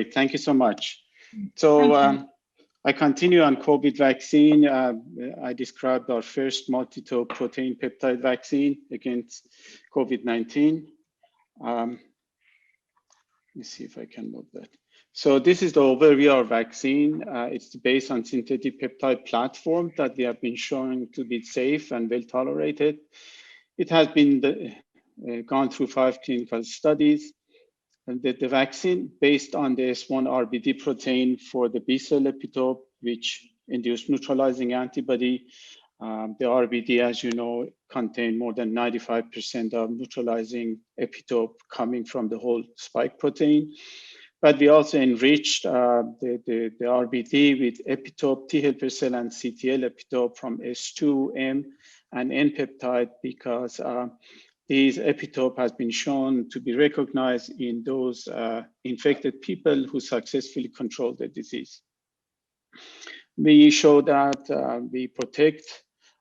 Thank you so much. So I continue on COVID vaccine. I described our first multi-tope protein peptide vaccine against COVID-19. Let me see if I can move that. So this is the overview of our vaccine. It's based on synthetic peptide platform that we have been showing to be safe and well tolerated. It has been gone through 5 clinical studies. And the vaccine based on the S1-RBD protein for the B-cell epitope, which induced neutralizing antibody. The RBD, as you know, contain more than 95% of neutralizing epitope coming from the whole spike protein. But we also enriched the RBD with epitope, T helper cell and CTL epitope from S2, M, and N peptide because these epitope has been shown to be recognized in those infected people who successfully control the disease. We show that we protect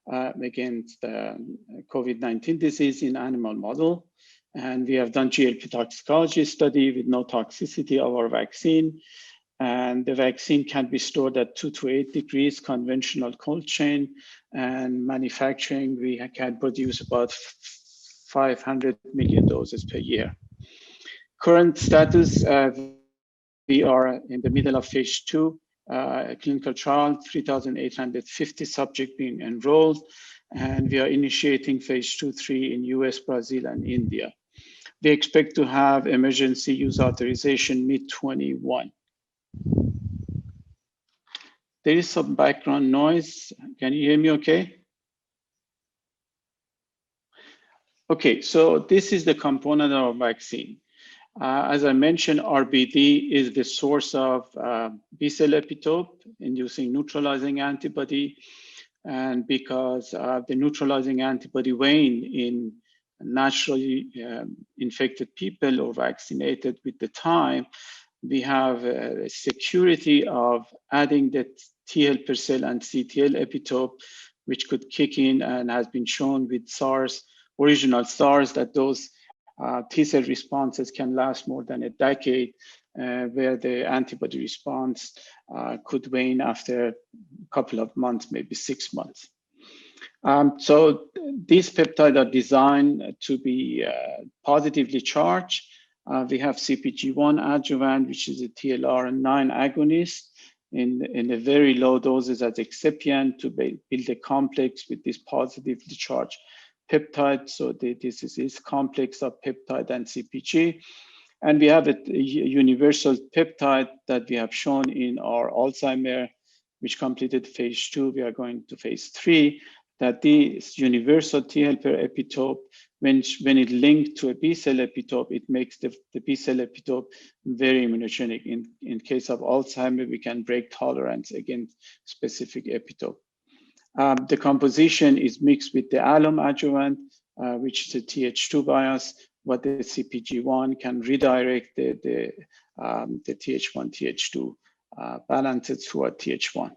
against COVID-19 disease in animal model. And we have done GLP toxicology study with no toxicity of our vaccine. And the vaccine can be stored at 2 to 8 degrees conventional cold chain. And manufacturing, we can produce about 500 million doses per year. Current status, we are in the middle of phase 2 clinical trial, 3,850 subjects being enrolled, and we are initiating phase 2-3 in US, Brazil, and India. We expect to have emergency use authorization mid-21. There is some background noise. Can you hear me okay? Okay, so this is the component of our vaccine. As I mentioned, RBD is the source of B-cell epitope inducing neutralizing antibody. And because the neutralizing antibody wane in naturally infected people or vaccinated with the time, we have a security of adding the T helper cell and CTL epitope, which could kick in and has been shown with SARS, original SARS, that those T-cell responses can last more than a decade, where the antibody response could wane after a couple of months, maybe 6 months. So these peptides are designed to be positively charged. We have CpG1 adjuvant, which is a TLR9 agonist in a very low doses as excipient to build a complex with this positively charged peptide. So this is this complex of peptide and CpG. And we have a universal peptide that we have shown in our Alzheimer, which completed phase 2. We are going to phase 3, that this universal T helper epitope, when it linked to a B-cell epitope, it makes the B-cell epitope very immunogenic. In case of Alzheimer, we can break tolerance against specific epitope. The composition is mixed with the alum adjuvant, which is a Th2 bias, what the CpG1 can redirect the Th1, Th2 balances toward Th1.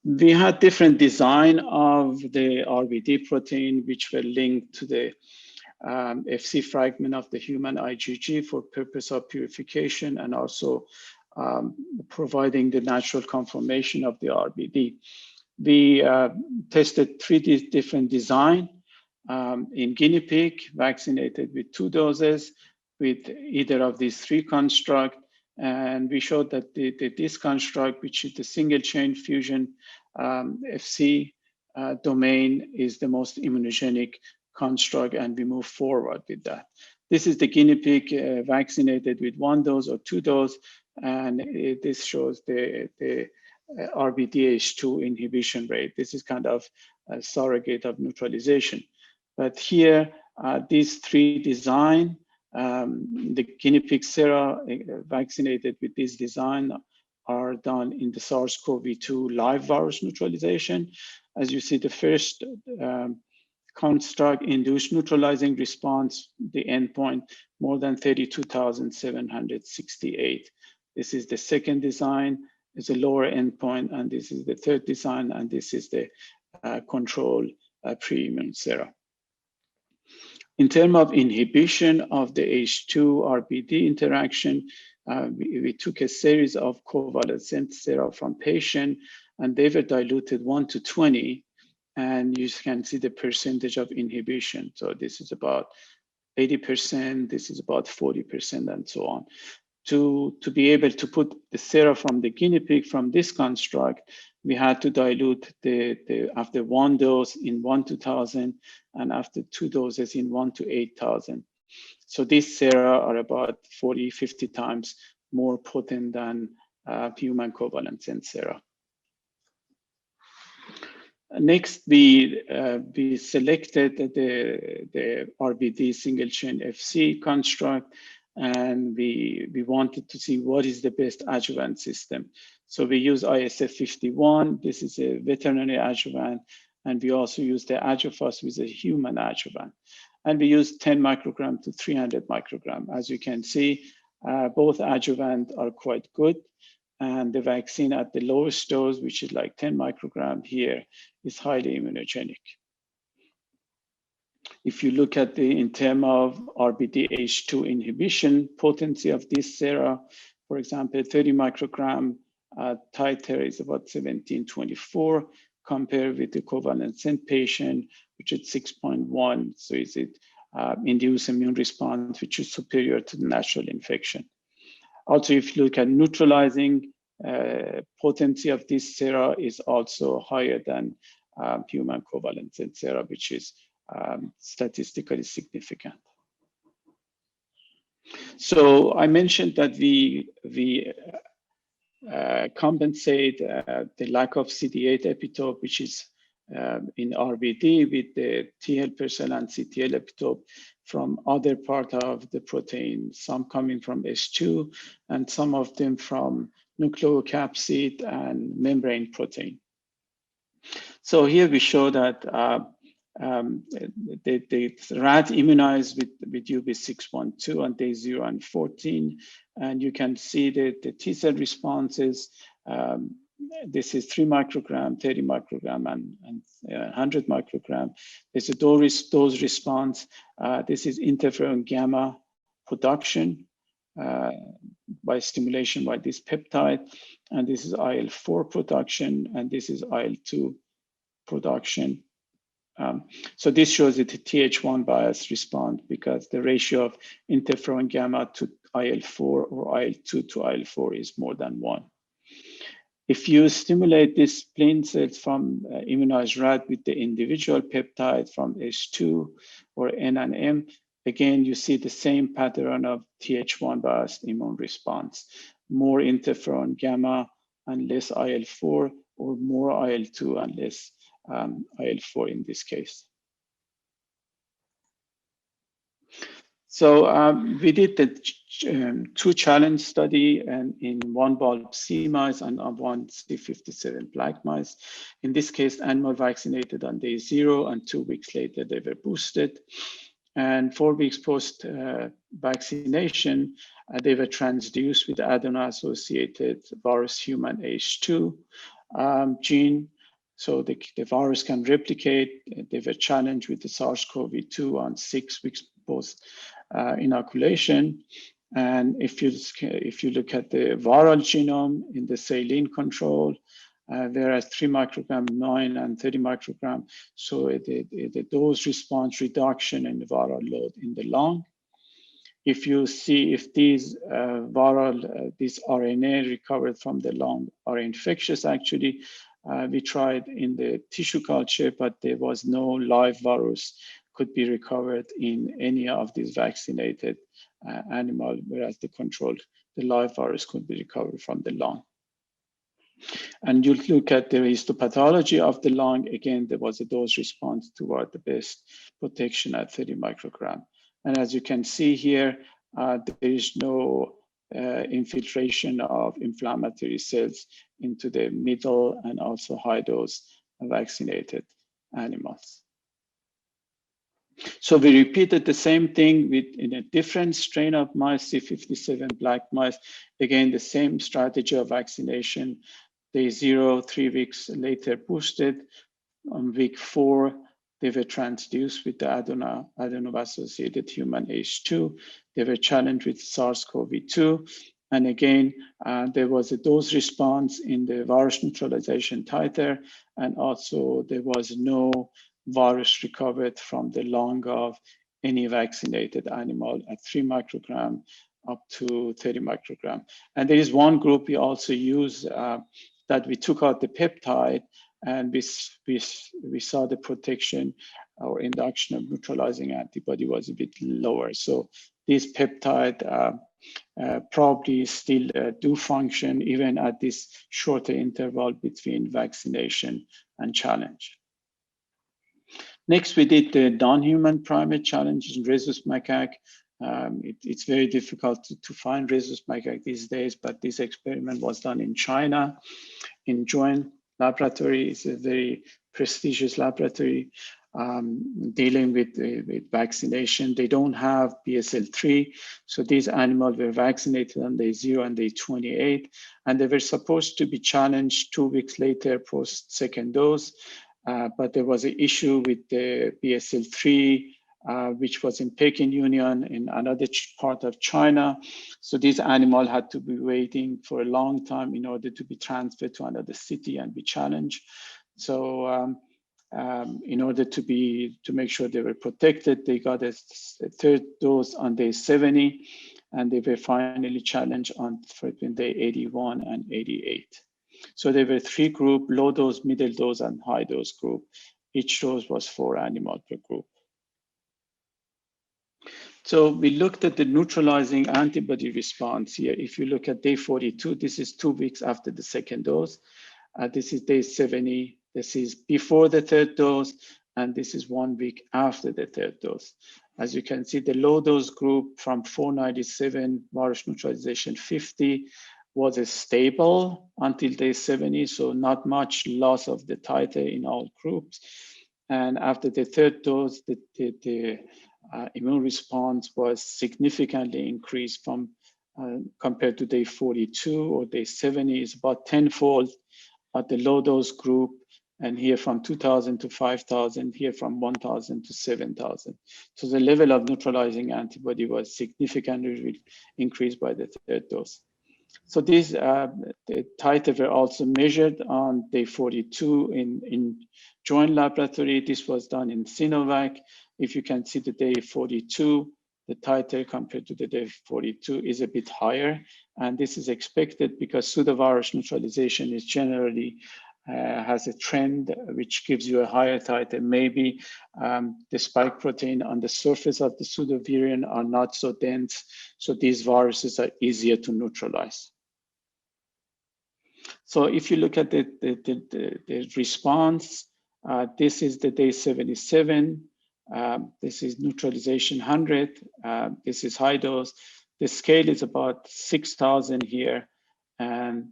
We had different design of the RBD protein, which were linked to the FC fragment of the human IgG for purpose of purification and also providing the natural conformation of the RBD. We tested 3 different design in guinea pig, vaccinated with 2 doses with either of these 3 constructs. And we showed that this construct, which is the single chain fusion FC domain, is the most immunogenic construct, and we move forward with that. This is the guinea pig vaccinated with 1 dose or 2 dose, and this shows the RBDH2 inhibition rate. This is kind of a surrogate of neutralization. But here, these 3 design, the guinea pig sera vaccinated with this design are done in the SARS-CoV-2 live virus neutralization. As you see, the first construct induced neutralizing response, the endpoint, more than 32,768. This is the second design, is a lower endpoint, and this is the third design, and this is the control pre-immune sera. In terms of inhibition of the H2-RBD interaction, we took a series of convalescent sera from patient, and they were diluted 1 to 20, and you can see the percentage of inhibition. So this is about 80%, this is about 40%, and so on. To be able to put the sera from the guinea pig from this construct, we had to dilute after one dose in 1 to 1,000 and after 2 doses in 1 to 8,000. So these sera are about 40, 50 times more potent than human covalescent sera. Next, we selected the RBD single chain FC construct, and we wanted to see what is the best adjuvant system. So we use ISF 51. This is a veterinary adjuvant, and we also use the Adjuvast with a human adjuvant. And we use 10 microgram to 300 microgram. As you can see, both adjuvant are quite good. And the vaccine at the lowest dose, which is like 10 microgram here, is highly immunogenic. If you look at in terms of RBDH2 inhibition potency of this sera, for example, 30 microgram titer is about 1724, compared with the covalescent patient, which is 6.1. So is it induced immune response, which is superior to the natural infection. Also, if you look at neutralizing potency of this sera is also higher than human covalescent sera, which is statistically significant. So I mentioned that we compensate the lack of CD8 epitope, which is in RBD, with the T helper cell and CTL epitope from other part of the protein, some coming from H2 and some of them from nucleocapsid and membrane protein. So here we show that the rat immunized with UB612 on day 0 and 14, and you can see that the T cell responses. This is 3 microgram, 30 microgram, and 100 microgram. There's a dose response. This is interferon gamma production by stimulation by this peptide, and this is IL-4 production, and this is IL-2 production. So this shows that the Th1 bias response because the ratio of interferon gamma to IL-4 or IL-2 to IL-4 is more than 1. If you stimulate these spleen cells from immunized rat with the individual peptide from H2 or N and M, again, you see the same pattern of Th1 biased immune response, more interferon gamma and less IL-4, or more IL-2 and less IL-4 in this case. So we did the 2 challenge study and in 1 bulb C mice and 1 C57 black mice. In this case, animal vaccinated on day 0, and 2 weeks later they were boosted. And 4 weeks post vaccination, they were transduced with adeno-associated virus human H2 gene. So the virus can replicate. They were challenged with the SARS-CoV-2 on 6 weeks post inoculation. And if you look at the viral genome in the saline control, there are 3 microgram, 9 and 30 microgram. So the dose response reduction in the viral load in the lung. If you see if these this RNA recovered from the lung are infectious, actually, we tried in the tissue culture, but there was no live virus could be recovered in any of these vaccinated animal, whereas the live virus could be recovered from the lung. And you look at the histopathology of the lung, again, there was a dose response toward the best protection at 30 microgram. And as you can see here, there is no infiltration of inflammatory cells into the middle and also high dose vaccinated animals. So we repeated the same thing in a different strain of mice, C57 black mice. Again, the same strategy of vaccination. Day 0, 3 weeks later boosted. On week 4, They were transduced with the adeno-associated human H2. They were challenged with SARS-CoV-2. And again, there was a dose response in the virus neutralization titer, and also there was no virus recovered from the lung of any vaccinated animal at 3 microgram up to 30 microgram. And there is one group we also use that we took out the peptide, and we saw the protection or induction of neutralizing antibody was a bit lower. So this peptide probably still do function even at this shorter interval between vaccination and challenge. Next, we did the non-human primate challenge in rhesus macaque. It's very difficult to find rhesus macaque these days, but this experiment was done in China, in Joint Laboratory. It's a very prestigious laboratory dealing with vaccination. They don't have BSL-3, so these animals were vaccinated on day 0 and day 28, and they were supposed to be challenged 2 weeks later post second dose. But there was an issue with the BSL-3, which was in Peking Union in another part of China. So this animal had to be waiting for a long time in order to be transferred to another city and be challenged. So in order to make sure they were protected, they got a third dose on day 70, and they were finally challenged on between day 81 and 88. So there were 3 groups: low dose, middle dose, and high dose group. Each dose was 4 animals per group. So we looked at the neutralizing antibody response here. If you look at day 42, this is 2 weeks after the second dose. This is day 70. This is before the third dose, and this is 1 week after the third dose. As you can see, the low dose group from 497 virus neutralization 50 was stable until day 70, so not much loss of the titer in all groups. And after the third dose, the immune response was significantly increased from compared to day 42 or day 70 is about tenfold at the low dose group, and here from 2,000 to 5,000, here from 1,000 to 7,000. So the level of neutralizing antibody was significantly increased by the third dose. So these the titer were also measured on day 42 in Joint Laboratory. This was done in Sinovac. If you can see the day 42, the titer compared to the day 42 is a bit higher. And this is expected because pseudovirus neutralization is generally has a trend which gives you a higher titer. Maybe the spike protein on the surface of the pseudovirion are not so dense, so these viruses are easier to neutralize. So if you look at the response, this is the day 77. This is neutralization 100. This is high dose. The scale is about 6,000 here, and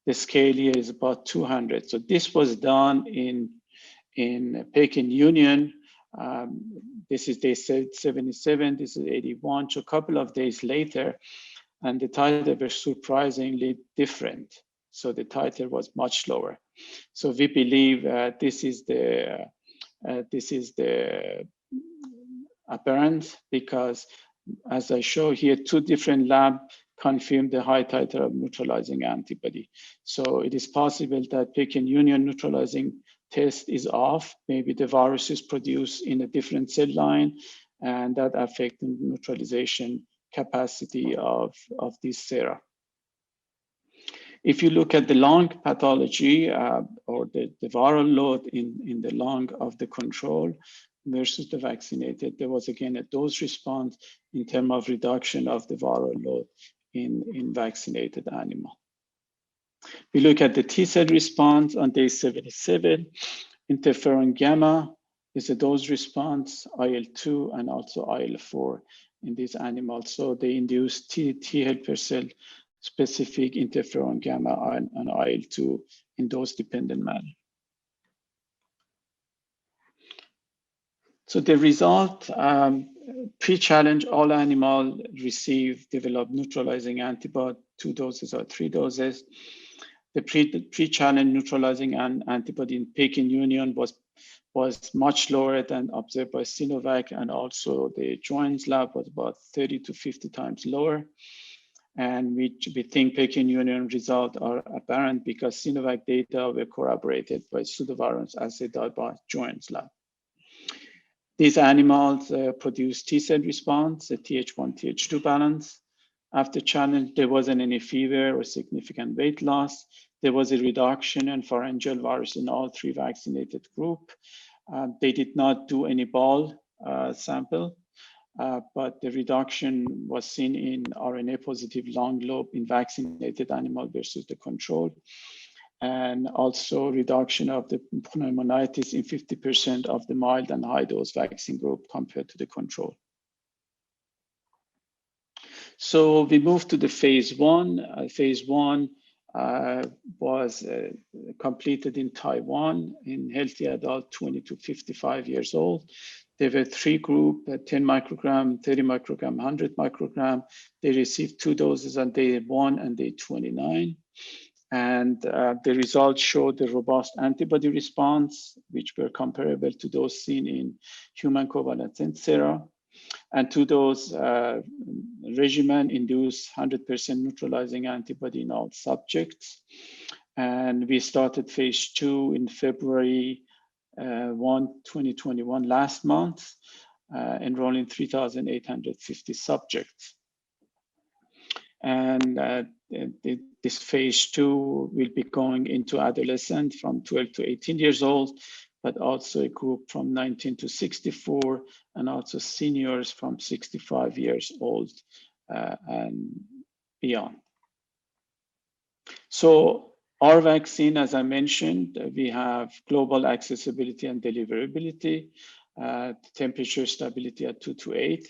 the scale here is about 200. So this was done in Peking Union. This is day 77, this is 81. So a couple of days later, and the titer were surprisingly different. So the titer was much lower. So we believe this is the apparent, because as I show here, 2 different labs confirmed the high titer of neutralizing antibody. So it is possible that Peking Union neutralizing test is off. Maybe the virus is produced in a different cell line, and that affects the neutralization capacity of this sera. If you look at the lung pathology or the viral load in the lung of the control versus the vaccinated, there was again a dose response in terms of reduction of the viral load in vaccinated animal. We look at the T cell response on day 77. Interferon gamma is a dose response, IL-2 and also IL-4 in these animals. So they induce T helper cell specific interferon gamma and IL-2 in dose-dependent manner. So the result, pre-challenge, all animals developed neutralizing antibody, 2 doses or 3 doses. The pre-challenge neutralizing antibody in Peking Union was was much lower than observed by Sinovac, and also the Joins lab was about 30 to 50 times lower. And we think Peking Union results are apparent because Sinovac data were corroborated by pseudovirus assay done by Joins lab. These animals produced T-cell response, a Th1, Th2 balance. After challenge, there wasn't any fever or significant weight loss. There was a reduction in pharyngeal virus in all 3 vaccinated group. They did not do any ball sample, but the reduction was seen in RNA positive lung lobe in vaccinated animal versus the control. And also reduction of the pneumonitis in 50% of the mild and high dose vaccine group compared to the control. So we moved to the phase 1. Phase 1 was completed in Taiwan in healthy adult 20 to 55 years old. There were 3 groups, 10 microgram, 30 microgram, 100 microgram. They received 2 doses on day 1 and day 29. And the results showed the robust antibody response, which were comparable to those seen in human convalescent sera. And to those regimen induced 100% neutralizing antibody in all subjects. And we started phase 2 in February 2021, last month, enrolling 3,850 subjects. And this phase 2 will be going into adolescent from 12 to 18 years old, but also a group from 19 to 64, and also seniors from 65 years old and beyond. So our vaccine, as I mentioned, we have global accessibility and deliverability, temperature stability at 2 to 8.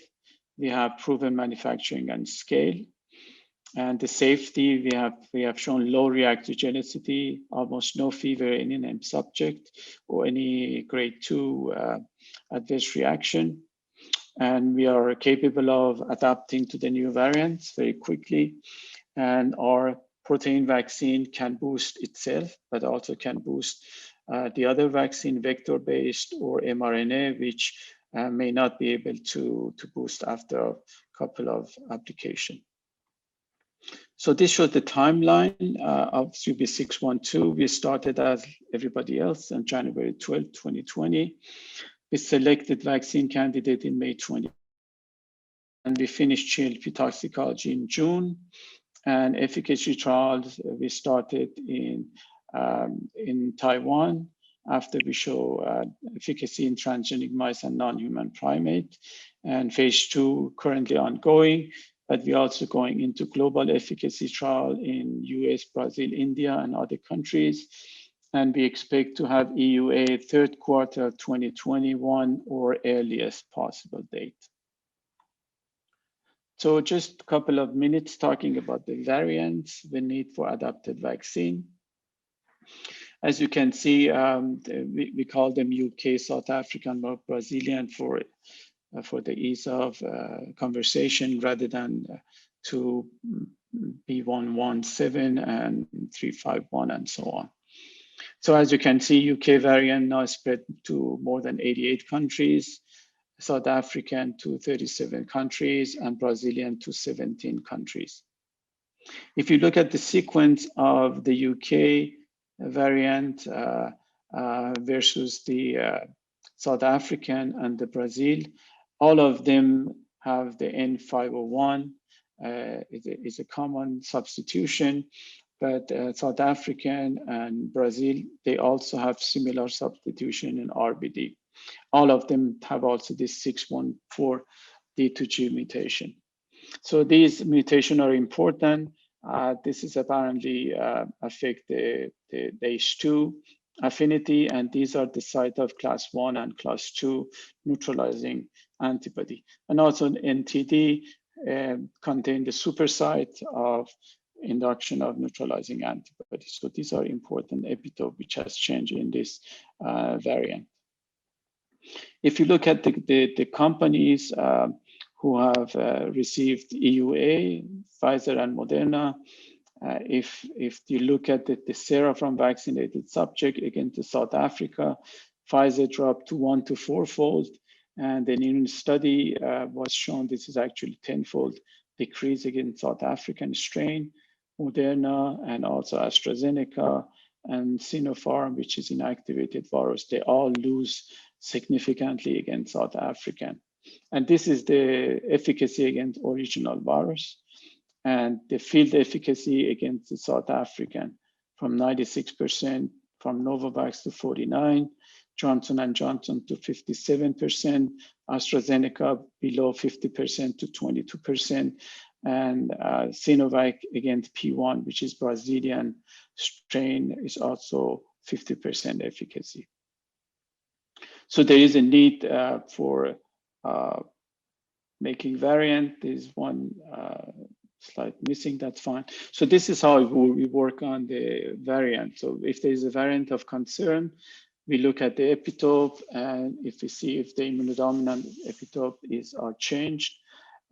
We have proven manufacturing and scale. And the safety, we have shown low reactogenicity, almost no fever in named subject or any grade 2 adverse reaction. And we are capable of adapting to the new variants very quickly. And our protein vaccine can boost itself, but also can boost the other vaccine, vector-based or mRNA, which may not be able to boost after a couple of applications. So this shows the timeline of UB612. We started as everybody else on January 12, 2020. We selected vaccine candidate in May 20. And we finished GLP toxicology in June. And efficacy trials we started in Taiwan after we show efficacy in transgenic mice and non-human primate. And phase 2 currently ongoing. But we're also going into global efficacy trial in US, Brazil, India, and other countries. And we expect to have EUA third quarter 2021 or earliest possible date. So just a couple of minutes talking about the variants, the need for adapted vaccine. As you can see, we call them UK, South African, or Brazilian for the ease of conversation rather than to B117 and 351 and so on. So as you can see, UK variant now spread to more than 88 countries, South African to 37 countries, and Brazilian to 17 countries. If you look at the sequence of the UK variant versus the South African and the Brazil, all of them have the N501. It's a common substitution, but South African and Brazil, they also have similar substitution in RBD. All of them have also this 614D2G mutation. So these mutations are important. This is apparently affect the H2 affinity, and these are the site of class 1 and class 2 neutralizing antibody. And also NTD contain the supersite of induction of neutralizing antibody. So these are important epitope which has changed in this variant. If you look at the companies who have received EUA, Pfizer and Moderna, if you look at the sera from vaccinated subject, again to South Africa, Pfizer dropped to 1 to 4-fold. And then in study was shown this is actually 10-fold decrease against South African strain. Moderna and also AstraZeneca and Sinopharm, which is inactivated virus, they all lose significantly against South African. And this is the efficacy against original virus. And the field efficacy against the South African from 96% from Novavax to 49%, Johnson & Johnson to 57%, AstraZeneca below 50% to 22%, and Sinovac against P1, which is Brazilian strain, is also 50% efficacy. So there is a need for making variant. There's one slide missing, that's fine. So this is how we work on the variant. So if there's a variant of concern, we look at the epitope, and if we see if the immunodominant epitope are changed.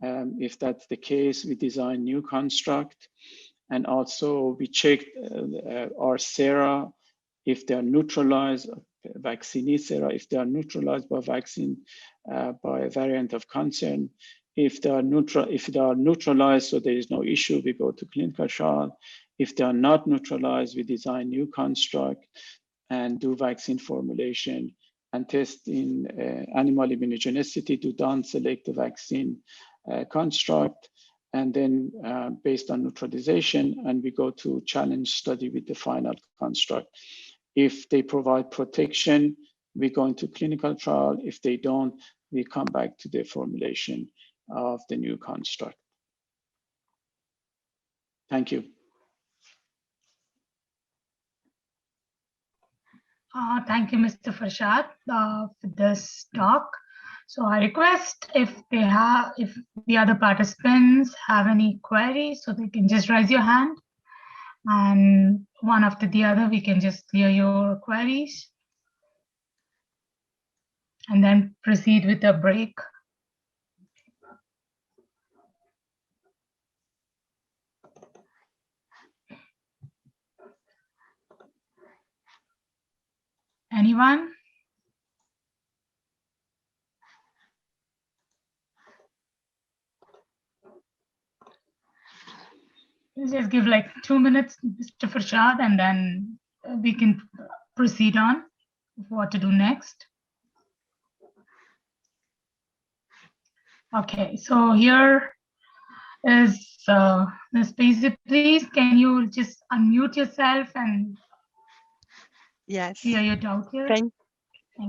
If that's the case, we design new construct. And also we check our sera, if they are neutralized, vaccinee sera, if they are neutralized by vaccine, by a variant of concern. If they are neutralized, so there is no issue, we go to clinical trial. If they are not neutralized, we design new construct and do vaccine formulation and test in animal immunogenicity to down select the vaccine construct. And then based on neutralization, and we go to challenge study with the final construct. If they provide protection, we go into clinical trial. If they don't, we come back to the formulation of the new construct. Thank you. Thank you, Mr. Farshad, for this talk. So I request if the other participants have any queries, so they can just raise your hand, and one after the other, we can just clear your queries and then proceed with the break. Anyone? Just give like 2 minutes, Mr. Farshad, and then we can proceed on what to do next. Okay, so here is Ms. Paisy. Please, can you just unmute yourself and clear your doubt here?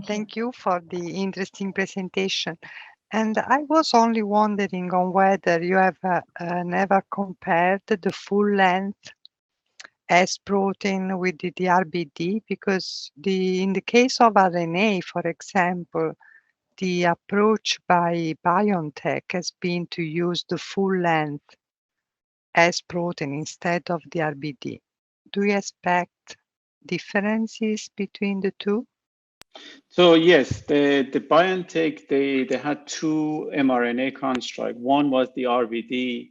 Thank you for the interesting presentation. And I was only wondering on whether you have never compared the full length S protein with the RBD, because in the case of RNA, for example, the approach by BioNTech has been to use the full length S protein instead of the RBD. Do you expect differences between the two? So yes, the BioNTech, they had two mRNA constructs. One was the RBD,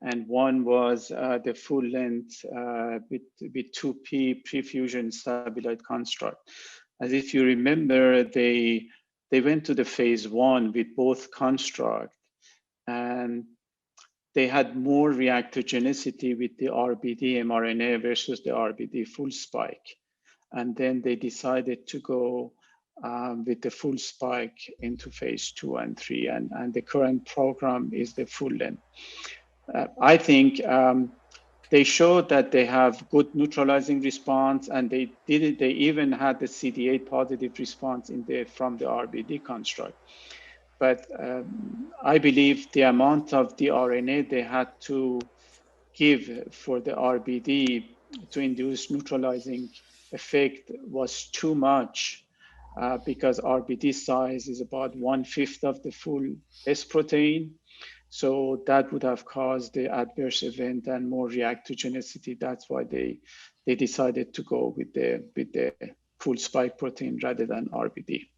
and one was the full length with 2P prefusion stabilized construct. As if you remember, they went to the phase 1 with both constructs, and they had more reactogenicity with the RBD mRNA versus the RBD full spike. And then they decided to go with the full spike into phase 2 and 3, and the current program is the full length. I think they showed that they have good neutralizing response, and they even had the CD8 positive response from the RBD construct. But I believe the amount of the RNA they had to give for the RBD to induce neutralizing effect was too much, because RBD size is about 1/5 of the full S protein. So that would have caused the adverse event and more reactogenicity. That's why they decided to go with the full spike protein rather than RBD.